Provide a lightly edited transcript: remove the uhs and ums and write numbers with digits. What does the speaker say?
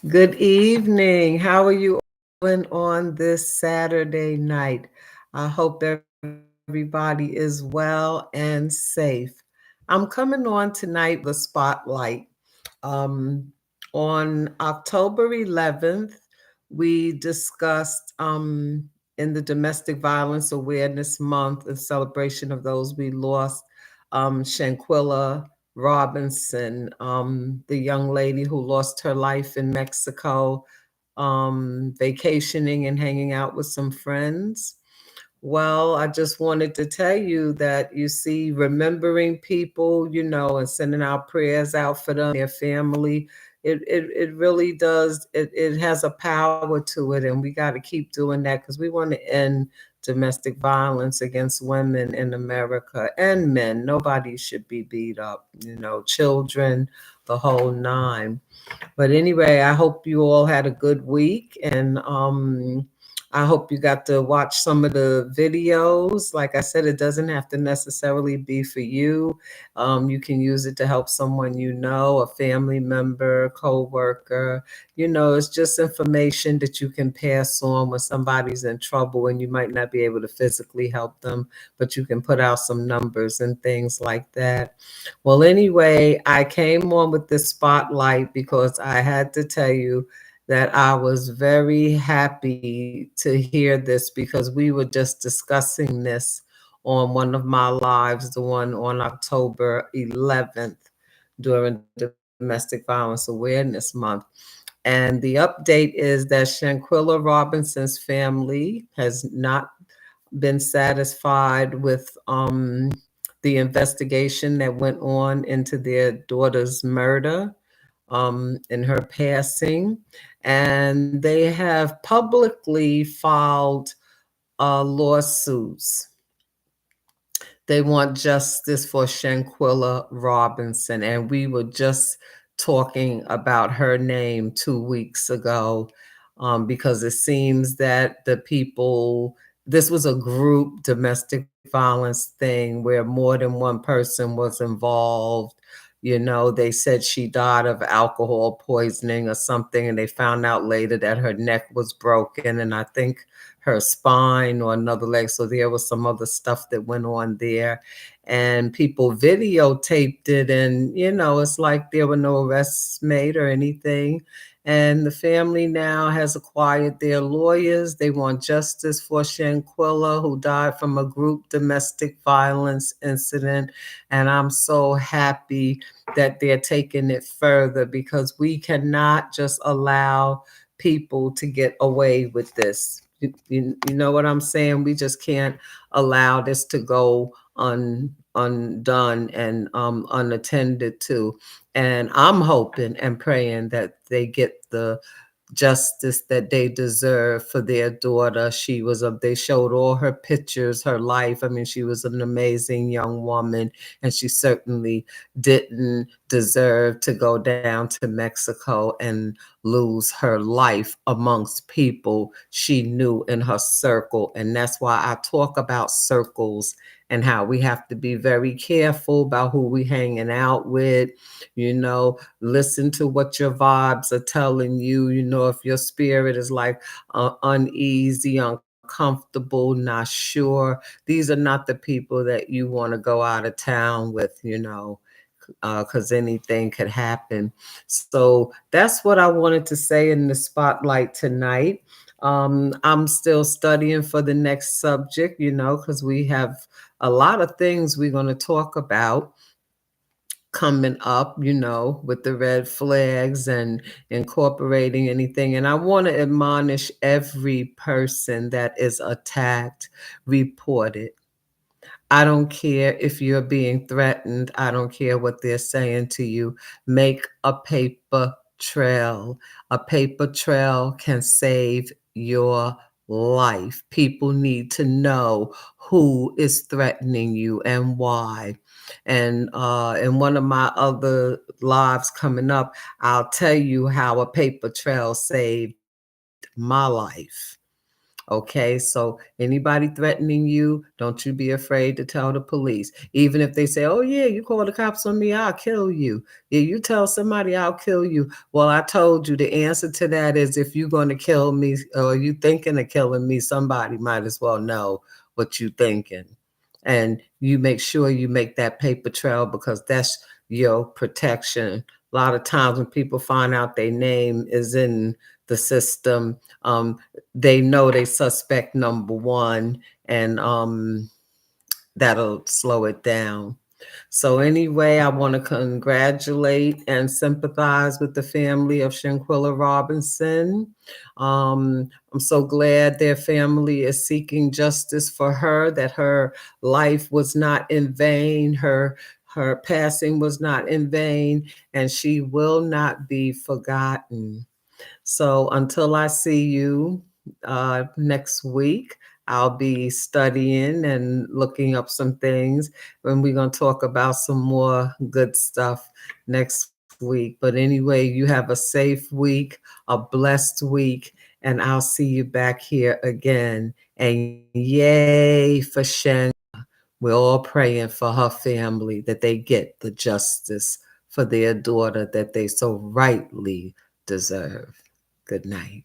Good evening. How are you doing on this Saturday night? I hope everybody is well and safe. I'm coming on tonight with a spotlight. Um, on October 11th, we discussed in the Domestic Violence Awareness Month in celebration of those we lost, Shanquilla Robinson, the young lady who lost her life in Mexico, vacationing and hanging out with some friends. Well, I just wanted to tell you that you see, remembering people, and sending our prayers out for them, their family, it really does. It has a power to it, and we got to keep doing that because we want to end domestic violence against women in America and men. Nobody should be beat up, children, the whole nine. But anyway, I hope you all had a good week, and I hope you got to watch some of the videos. Like I said, it doesn't have to necessarily be for you. You can use it to help someone a family member, co-worker. It's just information that you can pass on when somebody's in trouble and you might not be able to physically help them, but you can put out some numbers and things like that. Well, anyway, I came on with this spotlight because I had to tell you that I was very happy to hear this because we were just discussing this on one of my lives, the one on October 11th during Domestic Violence Awareness Month. And the update is that Shanquilla Robinson's family has not been satisfied with the investigation that went on into their daughter's murder, in her passing. And they have publicly filed lawsuits. They want justice for Shanquilla Robinson. And we were just talking about her name 2 weeks ago, because it seems that this was a group domestic violence thing where more than one person was involved. They said she died of alcohol poisoning or something, and they found out later that her neck was broken, and I think her spine or another leg. So there was some other stuff that went on there. And people videotaped it, and it's like there were no arrests made or anything. And the family now has acquired their lawyers. They want justice for Shanquilla, who died from a group domestic violence incident. And I'm so happy that they're taking it further because we cannot just allow people to get away with this. You know what I'm saying? We just can't allow this to go undone and unattended to. And I'm hoping and praying that they get the justice that they deserve for their daughter. They showed all her pictures, her life. I mean, she was an amazing young woman, and she certainly didn't deserve to go down to Mexico and lose her life amongst people she knew in her circle. And that's why I talk about circles and how we have to be very careful about who we hanging out with. Listen to what your vibes are telling you. If your spirit is like uneasy, uncomfortable, not sure, these are not the people that you want to go out of town with, because anything could happen. So that's what I wanted to say in the spotlight tonight. I'm still studying for the next subject, because we have a lot of things we're going to talk about coming up, with the red flags and incorporating anything. And I want to admonish every person that is attacked, report it. I don't care if you're being threatened. I don't care what they're saying to you. Make a paper trail. A paper trail can save your life. People need to know who is threatening you and why. And in one of my other lives coming up, I'll tell you how a paper trail saved my life. Okay, so anybody threatening you, don't you be afraid to tell the police. Even if they say, "Oh yeah, you call the cops on me, I'll kill you." Yeah, you tell somebody I'll kill you. Well, I told you the answer to that is if you're going to kill me or you thinking of killing me, somebody might as well know what you thinking. And you make sure you make that paper trail because that's your protection. A lot of times when people find out their name is in the system, they know they suspect number one, and that'll slow it down. So anyway, I want to congratulate and sympathize with the family of Shanquilla Robinson. I'm so glad their family is seeking justice for her, that her life was not in vain, her passing was not in vain, and she will not be forgotten. So until I see you next week, I'll be studying and looking up some things, and we're going to talk about some more good stuff next week. But anyway, you have a safe week, a blessed week, and I'll see you back here again. And yay for Shen. We're all praying for her family that they get the justice for their daughter that they so rightly deserve. Good night.